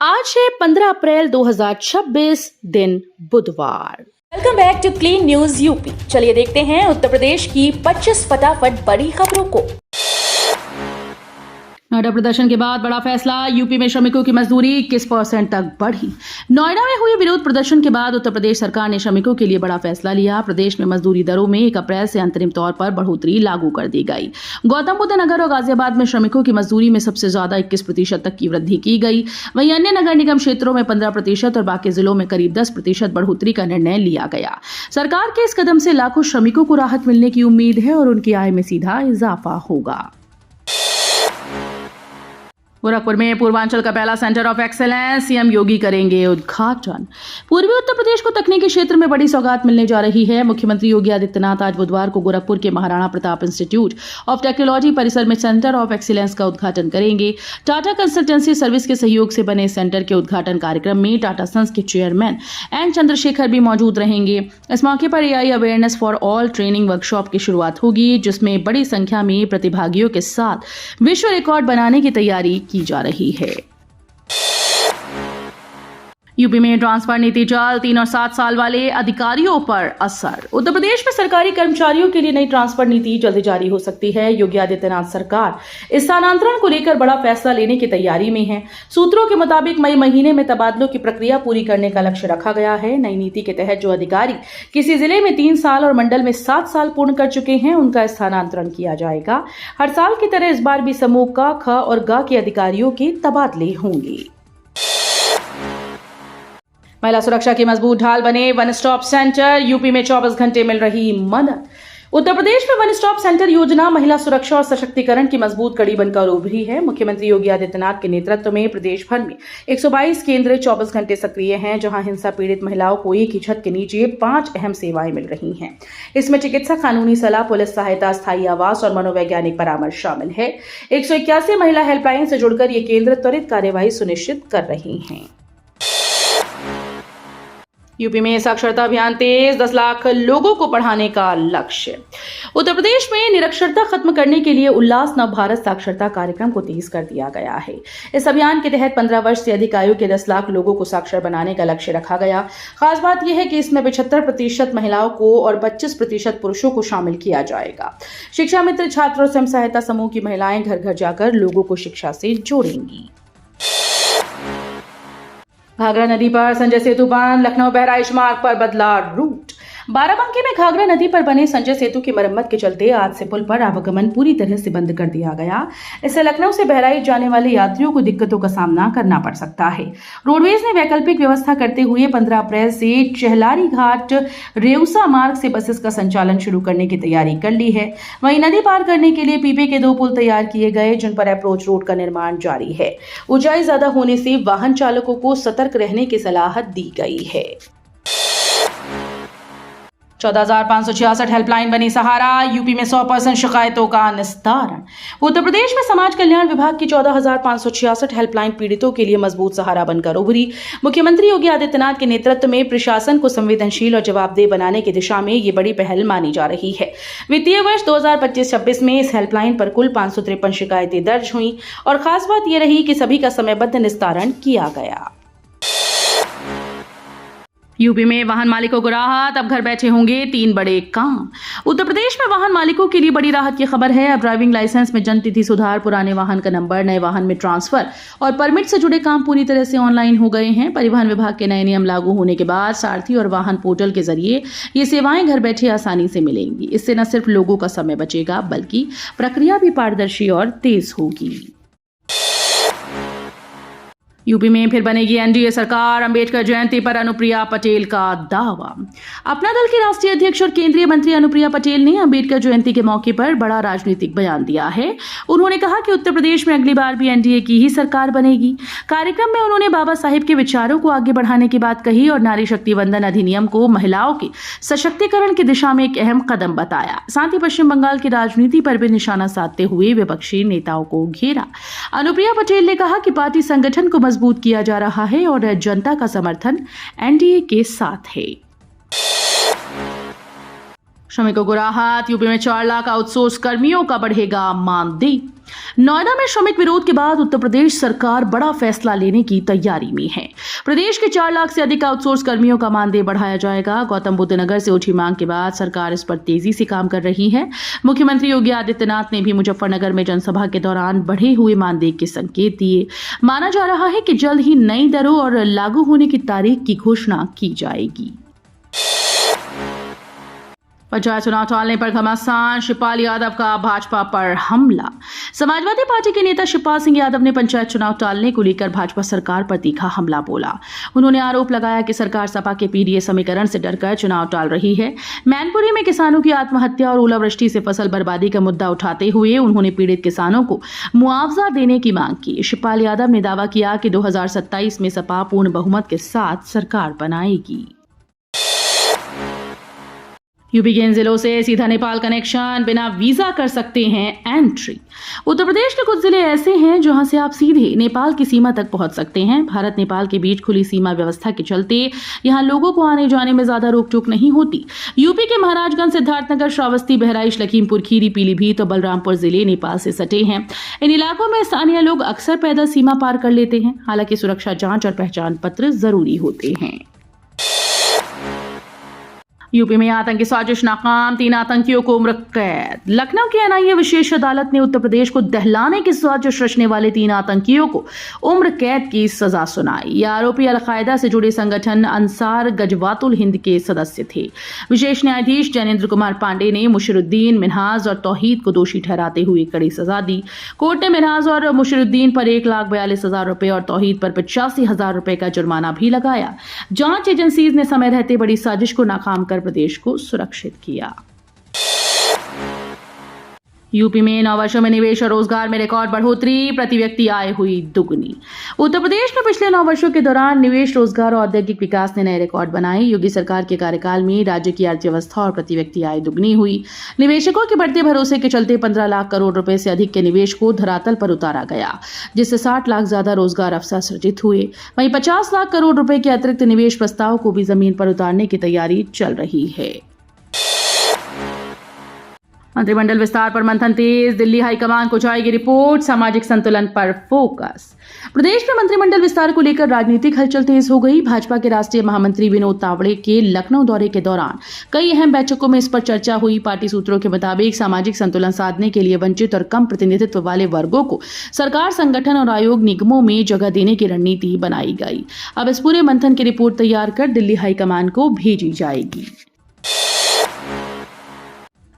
आज है 15 अप्रैल 2026 दिन बुधवार। Welcome back to clean news UP. चलिए देखते हैं उत्तर प्रदेश की 25 फटाफट बड़ी खबरों को। नोएडा प्रदर्शन के बाद बड़ा फैसला, यूपी में श्रमिकों की मजदूरी 21% तक बढ़ी। नोएडा में हुए विरोध प्रदर्शन के बाद उत्तर प्रदेश सरकार ने श्रमिकों के लिए बड़ा फैसला लिया। प्रदेश में मजदूरी दरों में 1 अप्रैल से अंतरिम तौर पर बढ़ोतरी लागू कर दी गई। गौतम बुद्ध नगर और गाजियाबाद में श्रमिकों की मजदूरी में सबसे ज्यादा 21% तक की वृद्धि की गई। वहीं अन्य नगर निगम क्षेत्रों में 15% और बाकी जिलों में करीब 10% बढ़ोतरी का निर्णय लिया गया। सरकार के इस कदम से लाखों श्रमिकों को राहत मिलने की उम्मीद है और उनकी आय में सीधा इजाफा होगा। गोरखपुर में पूर्वांचल का पहला सेंटर ऑफ एक्सेलेंस, सीएम योगी करेंगे उद्घाटन। पूर्वी उत्तर प्रदेश को तकनीकी क्षेत्र में बड़ी सौगात मिलने जा रही है। मुख्यमंत्री योगी आदित्यनाथ आज बुधवार को गोरखपुर के Maharana Pratap institute of technology परिसर में सेंटर ऑफ एक्सीलेंस का उद्घाटन करेंगे। टाटा कंसल्टेंसी सर्विस के सहयोग से बने सेंटर के उद्घाटन कार्यक्रम में टाटा सन्स के चेयरमैन एन चंद्रशेखर भी मौजूद रहेंगे। इस मौके पर AI awareness for all training workshop की शुरुआत होगी, जिसमें बड़ी संख्या में प्रतिभागियों के साथ विश्व रिकॉर्ड बनाने की तैयारी की जा रही है। यूपी में ट्रांसफर नीति जाल, 3 और 7 साल वाले अधिकारियों पर असर। उत्तर प्रदेश में सरकारी कर्मचारियों के लिए नई ट्रांसफर नीति जल्द जारी हो सकती है। योगी आदित्यनाथ सरकार स्थानांतरण को लेकर बड़ा फैसला लेने की तैयारी में है। सूत्रों के मुताबिक मई महीने में तबादलों की प्रक्रिया पूरी करने का लक्ष्य रखा गया है। नई नीति के तहत जो अधिकारी किसी जिले में 3 साल और मंडल में 7 साल पूर्ण कर चुके हैं, उनका स्थानांतरण किया जाएगा। हर साल की तरह इस बार भी समूह क, ख और ग के अधिकारियों के तबादले होंगे। महिला सुरक्षा की मजबूत ढाल बने वन स्टॉप सेंटर, यूपी में 24 घंटे मिल रही मदद। उत्तर प्रदेश में वन स्टॉप सेंटर योजना महिला सुरक्षा और सशक्तिकरण की मजबूत कड़ी बनकर उभरी है। मुख्यमंत्री योगी आदित्यनाथ के नेतृत्व में प्रदेश भर में 122 केंद्र 24 घंटे सक्रिय हैं, जहां हिंसा पीड़ित महिलाओं को एक ही छत के नीचे 5 अहम सेवाएं मिल रही हैं। इसमें चिकित्सा, कानूनी सलाह, पुलिस सहायता, स्थायी आवास और मनोवैज्ञानिक परामर्श शामिल है। 181 महिला हेल्पलाइन से जुड़कर ये केंद्र त्वरित कार्यवाही सुनिश्चित कर रही हैं। यूपी में साक्षरता अभियान तेज, 10 लाख लोगों को पढ़ाने का लक्ष्य। उत्तर प्रदेश में निरक्षरता खत्म करने के लिए उल्लास नव भारत साक्षरता कार्यक्रम को तेज कर दिया गया है। इस अभियान के तहत 15 वर्ष से अधिक आयु के 10 लाख लोगों को साक्षर बनाने का लक्ष्य रखा गया। खास बात यह है कि इसमें 75% महिलाओं को और 25% पुरुषों को शामिल किया जाएगा। शिक्षा मित्र, छात्र और स्वयं सहायता समूह की महिलाएं घर घर जाकर लोगों को शिक्षा से जोड़ेंगी। घाघरा नदी पर संजय सेतु बांध, लखनऊ बहराइच मार्ग पर बदला रूट। बाराबंकी में घाघरा नदी पर बने संजय सेतु की मरम्मत के चलते आज से पुल पर आवागमन पूरी तरह से बंद कर दिया गया। इससे लखनऊ से बहराइच जाने वाले यात्रियों को दिक्कतों का सामना करना पड़ सकता है। रोडवेज ने वैकल्पिक व्यवस्था करते हुए 15 अप्रैल से चहलारी घाट रेउसा मार्ग से बसेस का संचालन शुरू करने की तैयारी कर ली है। वहीं नदी पार करने के लिए पीपे के 2 पुल तैयार किए गए, जिन पर अप्रोच रोड का निर्माण जारी है। ऊंचाई ज्यादा होने से वाहन चालकों को सतर्क रहने की सलाह दी गई है। 14,566 हेल्पलाइन बनी सहारा, यूपी में 100% शिकायतों का निस्तारण। उत्तर प्रदेश में समाज कल्याण विभाग की 14,566 हेल्पलाइन पीड़ितों के लिए मजबूत सहारा बनकर उभरी। मुख्यमंत्री योगी आदित्यनाथ के नेतृत्व में प्रशासन को संवेदनशील और जवाबदेह बनाने की दिशा में ये बड़ी पहल मानी जा रही है। वित्तीय वर्ष 2025-26 में इस हेल्पलाइन पर कुल 553 शिकायतें दर्ज हुई और खास बात यह रही कि सभी का समयबद्ध निस्तारण किया गया। यूपी में वाहन मालिकों को राहत, अब घर बैठे होंगे 3 बड़े काम। उत्तर प्रदेश में वाहन मालिकों के लिए बड़ी राहत की खबर है। अब ड्राइविंग लाइसेंस में जन्म तिथि सुधार, पुराने वाहन का नंबर, नए वाहन में ट्रांसफर और परमिट से जुड़े काम पूरी तरह से ऑनलाइन हो गए हैं। परिवहन विभाग के नए नियम लागू होने के बाद सारथी और वाहन पोर्टल के जरिए ये सेवाएं घर बैठे आसानी से मिलेंगी। इससे न सिर्फ लोगों का समय बचेगा, बल्कि प्रक्रिया भी पारदर्शी और तेज होगी। यूपी में फिर बनेगी एनडीए सरकार, अंबेडकर जयंती पर अनुप्रिया पटेल का दावा। अपना दल की राष्ट्रीय अध्यक्ष और केंद्रीय मंत्री अनुप्रिया पटेल ने अंबेडकर जयंती के मौके पर बड़ा राजनीतिक बयान दिया है। उन्होंने कहा कि उत्तर प्रदेश में अगली बार भी एनडीए की ही सरकार बनेगी। कार्यक्रम में उन्होंने बाबा साहिब के विचारों को आगे बढ़ाने की बात कही और नारी शक्ति वंदन अधिनियम को महिलाओं के सशक्तिकरण की दिशा में एक अहम कदम बताया। साथ ही पश्चिम बंगाल की राजनीति पर भी निशाना साधते हुए विपक्षी नेताओं को घेरा। अनुप्रिया पटेल ने कहा कि पार्टी संगठन को मजबूत किया जा रहा है और जनता का समर्थन एनडीए के साथ है। श्रमिकों को राहत, यूपी में 4 लाख आउटसोर्स कर्मियों का बढ़ेगा मानदेय। नोएडा में श्रमिक विरोध के बाद उत्तर प्रदेश सरकार बड़ा फैसला लेने की तैयारी में है। प्रदेश के 4 लाख से अधिक आउटसोर्स कर्मियों का मानदेय बढ़ाया जाएगा। गौतम बुद्ध नगर से उठी मांग के बाद सरकार इस पर तेजी से काम कर रही है। मुख्यमंत्री योगी आदित्यनाथ ने भी मुजफ्फरनगर में जनसभा के दौरान बढ़े हुए मानदेय के संकेत दिए। माना जा रहा है कि जल्द ही नई दरों और लागू होने की तारीख की घोषणा की जाएगी। पंचायत चुनाव टालने पर घमासान, शिवपाल यादव का भाजपा पर हमला। समाजवादी पार्टी के नेता शिवपाल सिंह यादव ने पंचायत चुनाव टालने को लेकर भाजपा सरकार पर तीखा हमला बोला। उन्होंने आरोप लगाया कि सरकार सपा के पीडीए समीकरण से डरकर चुनाव टाल रही है। मैनपुरी में किसानों की आत्महत्या और ओलावृष्टि से फसल बर्बादी का मुद्दा उठाते हुए उन्होंने पीड़ित किसानों को मुआवजा देने की मांग की। शिवपाल यादव ने दावा किया कि 2027 में सपा पूर्ण बहुमत के साथ सरकार बनाएगी। यूपी के इन जिलों से सीधा नेपाल कनेक्शन, बिना वीजा कर सकते हैं एंट्री। उत्तर प्रदेश के कुछ जिले ऐसे हैं जहां से आप सीधे नेपाल की सीमा तक पहुंच सकते हैं। भारत नेपाल के बीच खुली सीमा व्यवस्था के चलते यहां लोगों को आने जाने में ज्यादा रोक टोक नहीं होती। यूपी के महाराजगंज, सिद्धार्थनगर, श्रावस्ती, बहराइच, लखीमपुर खीरी, पीलीभीत और बलरामपुर जिले नेपाल से सटे हैं। इन इलाकों में स्थानीय लोग अक्सर पैदल सीमा पार कर लेते हैं। हालांकि सुरक्षा जांच और पहचान पत्र जरूरी होते हैं। यूपी में आतंकी साजिश नाकाम, 3 आतंकियों को उम्र कैद। लखनऊ की एनआईए विशेष अदालत ने उत्तर प्रदेश को दहलाने की साजिश रचने वाले 3 आतंकियों को उम्र कैद की सजा सुनाई। ये आरोपी अलकायदा से जुड़े संगठन अंसार गजवातुल हिंद के सदस्य थे। विशेष न्यायाधीश जैनेन्द्र कुमार पांडे ने मुशरुद्दीन, मिन्हाज और तौहीद को दोषी ठहराते हुए कड़ी सजा दी। कोर्ट ने मिन्हाज और मुशरुद्दीन पर 1,42,000 रुपए और तौहीद पर 85,000 रुपए का जुर्माना भी लगाया। जांच एजेंसीज ने समय रहते बड़ी साजिश को नाकाम कर प्रदेश को सुरक्षित किया। यूपी में 9 वर्षों में निवेश और रोजगार में रिकॉर्ड बढ़ोतरी, प्रति व्यक्ति आय हुई दुगनी। उत्तर प्रदेश में पिछले 9 वर्षों के दौरान निवेश, रोजगार और औद्योगिक विकास ने नए रिकॉर्ड बनाए। योगी सरकार के कार्यकाल में राज्य की अर्थव्यवस्था और प्रति व्यक्ति आय दुगनी हुई। निवेशकों के बढ़ते भरोसे के चलते 15 लाख करोड़ रुपए से अधिक के निवेश को धरातल पर उतारा गया, जिससे 60 लाख ज्यादा रोजगार अवसर सृजित हुए। वहीं 50 लाख करोड़ रुपए के अतिरिक्त निवेश प्रस्ताव को भी जमीन पर उतारने की तैयारी चल रही है। मंत्रिमंडल विस्तार पर मंथन तेज, दिल्ली हाईकमान को जाएगी रिपोर्ट, सामाजिक संतुलन पर फोकस। प्रदेश में मंत्रिमंडल विस्तार को लेकर राजनीतिक हलचल तेज हो गई। भाजपा के राष्ट्रीय महामंत्री विनोद तावड़े के लखनऊ दौरे के दौरान कई अहम बैठकों में इस पर चर्चा हुई। पार्टी सूत्रों के मुताबिक सामाजिक संतुलन साधने के लिए वंचित और कम प्रतिनिधित्व वाले वर्गों को सरकार, संगठन और आयोग निगमों में जगह देने की रणनीति बनाई गई। अब इस पूरे मंथन की रिपोर्ट तैयार कर दिल्ली हाईकमान को भेजी जाएगी।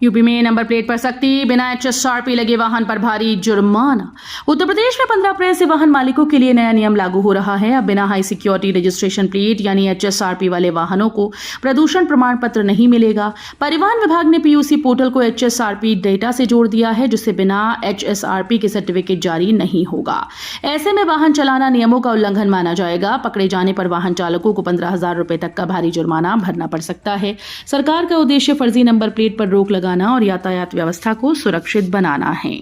यूपी में नंबर प्लेट पर सख्ती, बिना HSRP लगे वाहन पर भारी जुर्माना। उत्तर प्रदेश में 15 अप्रैल से वाहन मालिकों के लिए नया नियम लागू हो रहा है। अब बिना हाई सिक्योरिटी रजिस्ट्रेशन प्लेट यानी HSRP वाले वाहनों को प्रदूषण प्रमाण पत्र नहीं मिलेगा। परिवहन विभाग ने PUC पोर्टल को HSRP डेटा से जोड़ दिया है, जिससे बिना HSRP के सर्टिफिकेट जारी नहीं होगा। ऐसे में वाहन चलाना नियमों का उल्लंघन माना जाएगा। पकड़े जाने पर वाहन चालकों को 15,000 रुपए तक का भारी जुर्माना भरना पड़ सकता है। सरकार का उद्देश्य फर्जी नंबर प्लेट पर रोक लगाना और यातायात व्यवस्था को सुरक्षित बनाना है।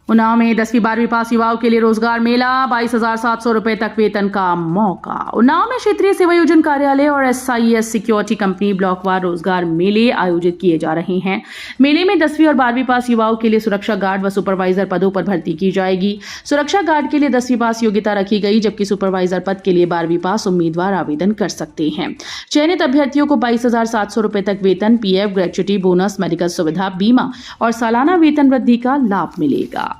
उन्नाव में 10वीं 12वीं पास युवाओं के लिए रोजगार मेला, 22,700 रुपए तक वेतन का मौका। उन्नाव में क्षेत्रीय सेवायोजन कार्यालय और SIS सिक्योरिटी कंपनी ब्लॉकवार रोजगार मेले आयोजित किए जा रहे हैं। मेले में 10वीं और 12वीं पास युवाओं के लिए सुरक्षा गार्ड व सुपरवाइजर पदों पर भर्ती की जाएगी। सुरक्षा गार्ड के लिए 10वीं पास योग्यता रखी गई, जबकि सुपरवाइजर पद के लिए 12वीं पास उम्मीदवार आवेदन कर सकते हैं। चयनित अभ्यर्थियों को 22,700 रुपए तक वेतन, PF, ग्रेच्युटी, बोनस, मेडिकल सुविधा, बीमा और सालाना वेतन वृद्धि का लाभ मिलेगा।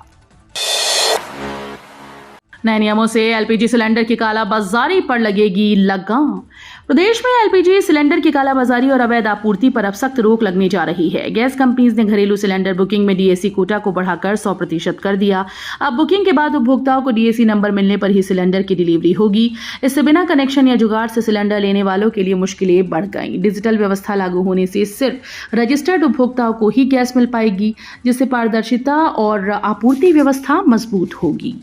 नए नियमों से LPG सिलेंडर की कालाबाजारी पर लगेगी लगाम। प्रदेश में LPG सिलेंडर की कालाबाजारी और अवैध आपूर्ति पर अब सख्त रोक लगने जा रही है। गैस कंपनीज ने घरेलू सिलेंडर बुकिंग में DAC कोटा को बढ़ाकर 100% कर दिया। अब बुकिंग के बाद उपभोक्ताओं को DAC नंबर मिलने पर ही सिलेंडर की डिलीवरी होगी। इससे बिना कनेक्शन या जुगाड़ से सिलेंडर लेने वालों के लिए मुश्किलें बढ़ गई। डिजिटल व्यवस्था लागू होने से सिर्फ रजिस्टर्ड उपभोक्ताओं को ही गैस मिल पाएगी, जिससे पारदर्शिता और आपूर्ति व्यवस्था मजबूत होगी।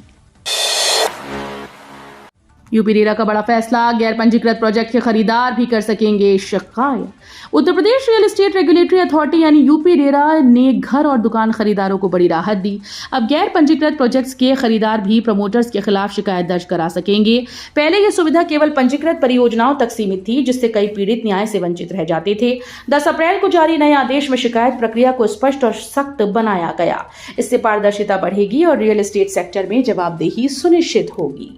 यूपी रेरा का बड़ा फैसला, गैर पंजीकृत प्रोजेक्ट के खरीदार भी कर सकेंगे शिकायत। Uttar Pradesh real estate regulatory authority यानी यूपी रेरा ने घर और दुकान खरीदारों को बड़ी राहत दी। अब गैर पंजीकृत प्रोजेक्ट्स के खरीदार भी प्रमोटर्स के खिलाफ शिकायत दर्ज करा सकेंगे। पहले यह सुविधा केवल पंजीकृत परियोजनाओं तक सीमित थी, जिससे कई पीड़ित न्याय से वंचित रह जाते थे। 10 अप्रैल को जारी नए आदेश में शिकायत प्रक्रिया को स्पष्ट और सख्त बनाया गया। इससे पारदर्शिता बढ़ेगी और रियल एस्टेट सेक्टर में जवाबदेही सुनिश्चित होगी।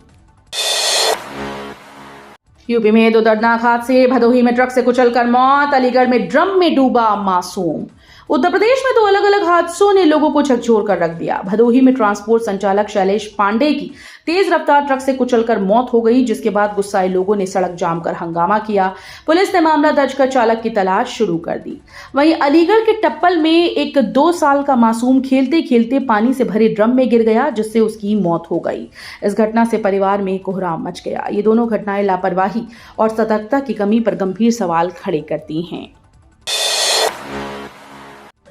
यूपी में 2 दर्दनाक हादसे, भदोही में ट्रक से कुचलकर मौत, अलीगढ़ में ड्रम में डूबा मासूम। उत्तर प्रदेश में 2 अलग अलग हादसों ने लोगों को झकझोर कर रख दिया। भदोही में ट्रांसपोर्ट संचालक शैलेश पांडे की तेज रफ्तार ट्रक से कुचलकर मौत हो गई, जिसके बाद गुस्साए लोगों ने सड़क जाम कर हंगामा किया। पुलिस ने मामला दर्ज कर चालक की तलाश शुरू कर दी। वहीं अलीगढ़ के टप्पल में एक 2 साल का मासूम खेलते खेलते पानी से भरे ड्रम में गिर गया, जिससे उसकी मौत हो गई। इस घटना से परिवार में कोहराम मच गया। ये दोनों घटनाएं लापरवाही और सतर्कता की कमी पर गंभीर सवाल खड़े करती हैं।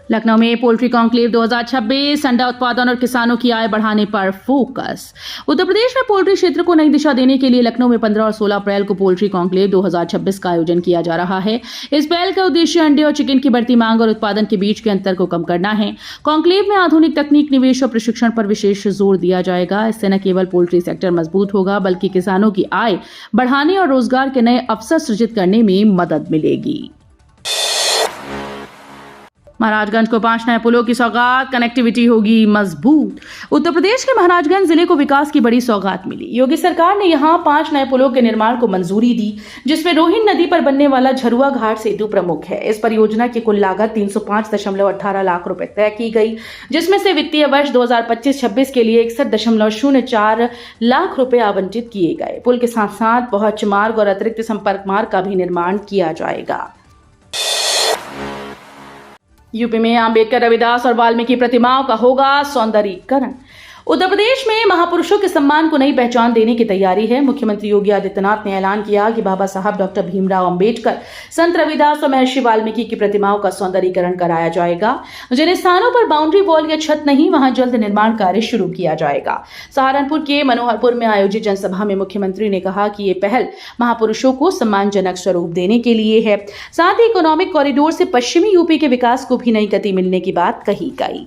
लखनऊ में पोल्ट्री कॉन्क्लेव 2026, अंडा उत्पादन और किसानों की आय बढ़ाने पर फोकस। उत्तर प्रदेश में पोल्ट्री क्षेत्र को नई दिशा देने के लिए लखनऊ में 15 और 16 अप्रैल को पोल्ट्री कॉन्क्लेव 2026 का आयोजन किया जा रहा है। इस पहल का उद्देश्य अंडे और चिकन की बढ़ती मांग और उत्पादन के बीच के अंतर को कम करना है। कॉन्क्लेव में आधुनिक तकनीक, निवेश और प्रशिक्षण पर विशेष जोर दिया जाएगा। इससे न केवल पोल्ट्री सेक्टर मजबूत होगा, बल्कि किसानों की आय बढ़ाने और रोजगार के नए अवसर सृजित करने में मदद मिलेगी। महाराजगंज को 5 नए पुलों की सौगात, कनेक्टिविटी होगी मजबूत। उत्तर प्रदेश के महाराजगंज जिले को विकास की बड़ी सौगात मिली। योगी सरकार ने यहां 5 नए पुलों के निर्माण को मंजूरी दी, जिसमें रोहिन नदी पर बनने वाला झरुआ घाट सेतु प्रमुख है। इस परियोजना की कुल लागत 305.18 लाख रुपए तय की गई, जिसमें से वित्तीय वर्ष 2025-26 के लिए 61.04 लाख रुपए आवंटित किए गए। पुल के साथ साथ पहुंच मार्ग और अतिरिक्त संपर्क मार्ग का भी निर्माण किया जाएगा। यूपी में अंबेडकर, रविदास और वाल्मीकि प्रतिमाओं का होगा सौंदर्यीकरण। उत्तर प्रदेश में महापुरुषों के सम्मान को नई पहचान देने की तैयारी है। मुख्यमंत्री योगी आदित्यनाथ ने ऐलान किया कि बाबा साहब डॉक्टर भीमराव अंबेडकर, संत रविदास और महर्षि वाल्मीकि की प्रतिमाओं का सौंदर्यीकरण कराया जाएगा। जिन स्थानों पर बाउंड्री वॉल या छत नहीं, वहां जल्द निर्माण कार्य शुरू किया जाएगा। सहारनपुर के मनोहरपुर में आयोजित जनसभा में मुख्यमंत्री ने कहा कि ये पहल महापुरुषों को सम्मानजनक स्वरूप देने के लिए है। साथ ही इकोनॉमिक कॉरिडोर से पश्चिमी यूपी के विकास को भी नई गति मिलने की बात कही गई।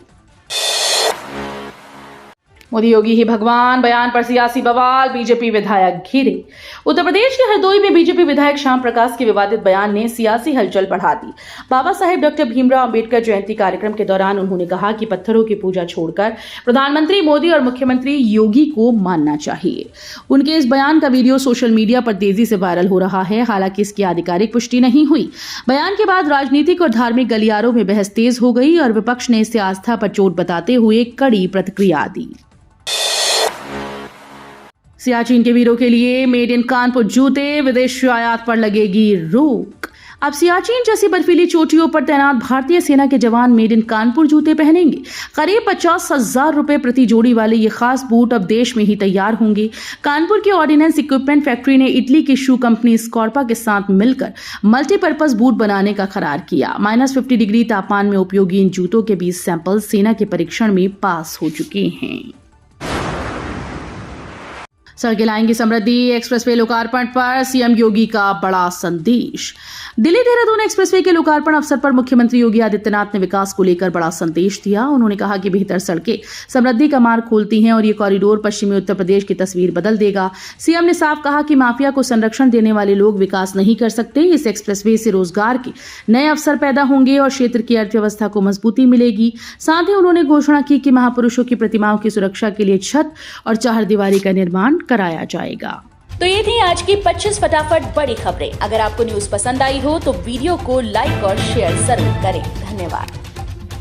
मोदी योगी ही भगवान, बयान पर सियासी बवाल, बीजेपी विधायक घिरे। उत्तर प्रदेश के हरदोई में बीजेपी विधायक श्याम प्रकाश के विवादित बयान ने सियासी हलचल बढ़ा दी। बाबा साहेब डॉक्टर भीमराव अंबेडकर जयंती कार्यक्रम के दौरान उन्होंने कहा कि पत्थरों की पूजा छोड़कर प्रधानमंत्री मोदी और मुख्यमंत्री योगी को मानना चाहिए। उनके इस बयान का वीडियो सोशल मीडिया पर तेजी से वायरल हो रहा है। हालांकि इसकी आधिकारिक पुष्टि नहीं हुई। बयान के बाद राजनीतिक और धार्मिक गलियारों में बहस तेज हो गई और विपक्ष ने इसे आस्था पर चोट बताते हुए कड़ी प्रतिक्रिया दी। सियाचिन के वीरों के लिए मेड इन कानपुर जूते, विदेशी आयात पर लगेगी रोक। अब सियाचिन जैसी बर्फीली चोटियों पर तैनात भारतीय सेना के जवान मेड इन कानपुर जूते पहनेंगे। करीब 50,000 रुपए प्रति जोड़ी वाले ये खास बूट अब देश में ही तैयार होंगे। कानपुर की ऑर्डिनेंस इक्विपमेंट फैक्ट्री ने इटली की शू कंपनी स्कॉर्पा के साथ मिलकर मल्टीपर्पज बूट बनाने का करार किया। -50 डिग्री तापमान में उपयोगी इन जूतों के 20 सैंपल सेना के परीक्षण में पास हो चुके हैं। सड़कें लाएंगी समृद्धि, एक्सप्रेसवे लोकार्पण पर सीएम योगी का बड़ा संदेश। दिल्ली देहरादून एक्सप्रेसवे के लोकार्पण अवसर पर मुख्यमंत्री योगी आदित्यनाथ ने विकास को लेकर बड़ा संदेश दिया। उन्होंने कहा कि बेहतर सड़कें समृद्धि का मार्ग खोलती हैं और ये कॉरिडोर पश्चिमी उत्तर प्रदेश की तस्वीर बदल देगा। सीएम ने साफ कहा कि माफिया को संरक्षण देने वाले लोग विकास नहीं कर सकते। इस एक्सप्रेसवे से रोजगार के नए अवसर पैदा होंगे और क्षेत्र की अर्थव्यवस्था को मजबूती मिलेगी। साथ ही उन्होंने घोषणा की कि महापुरुषों की प्रतिमाओं की सुरक्षा के लिए छत और चारदीवारी का निर्माण कराया जाएगा। तो ये थी आज की 25 फटाफट बड़ी खबरें। अगर आपको न्यूज पसंद आई हो तो वीडियो को लाइक और शेयर जरूर करें। धन्यवाद।